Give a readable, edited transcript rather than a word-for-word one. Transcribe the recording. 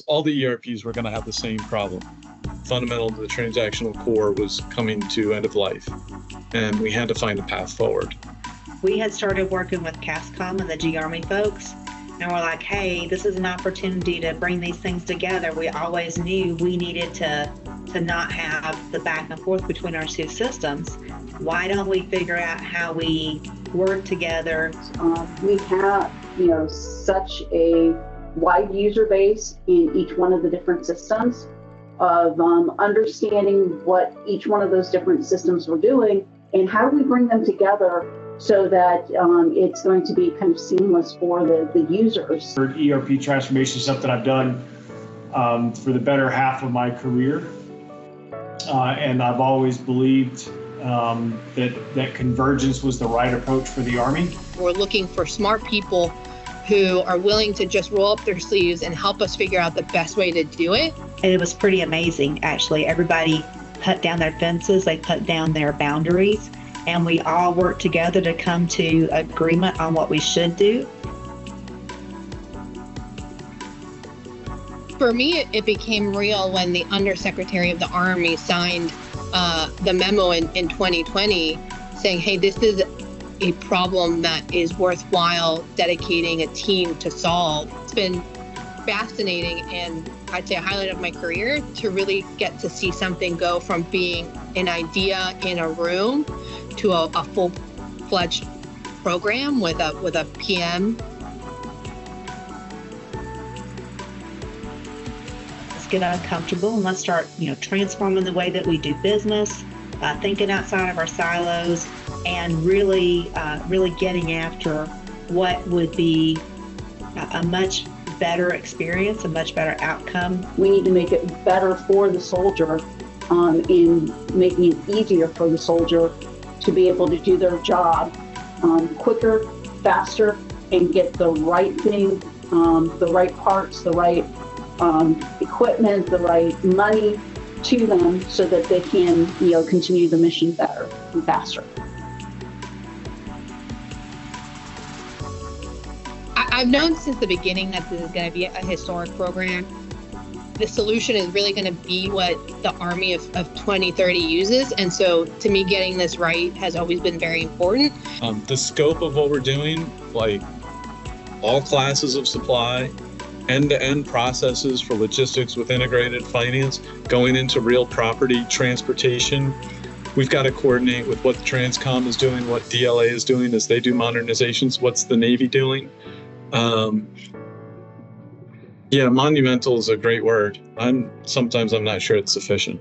All the ERPs were going to have the same problem. Fundamental to the transactional core was coming to end of life, and we had to find a path forward. We had started working with CASCOM and the G Army folks, and we're like, hey, this is an opportunity to bring these things together. We always knew we needed to not have the back and forth between our two systems. Why don't we figure out how we work together? We have, such a wide user base in each one of the different systems of understanding what each one of those different systems were doing and how do we bring them together so that it's going to be kind of seamless for the users. For ERP transformation stuff that I've done for the better half of my career, and I've always believed that convergence was the right approach for the Army. We're looking for smart people who are willing to just roll up their sleeves and help us figure out the best way to do it. And it was pretty amazing, actually. Everybody put down their fences, they put down their boundaries, and we all worked together to come to agreement on what we should do. For me, it became real when the Undersecretary of the Army signed the memo in 2020 saying, hey, this is a problem that is worthwhile dedicating a team to solve. It's been fascinating and I'd say a highlight of my career to really get to see something go from being an idea in a room to a full-fledged program with a PM. Let's get uncomfortable and let's start, transforming the way that we do business, thinking outside of our silos, and really getting after what would be a much better experience, a much better outcome. We need to make it better for the soldier in making it easier for the soldier to be able to do their job quicker, faster, and get the right thing, the right parts, the right equipment, the right money to them so that they can, continue the mission better and faster. I've known since the beginning that this is going to be a historic program. The solution is really going to be what the Army of 2030 uses. And so to me, getting this right has always been very important. The scope of what we're doing, like all classes of supply, end-to-end processes for logistics with integrated finance, going into real property, transportation. We've got to coordinate with what the Transcom is doing, what DLA is doing as they do modernizations, what's the Navy doing. Monumental is a great word. Sometimes I'm not sure it's sufficient.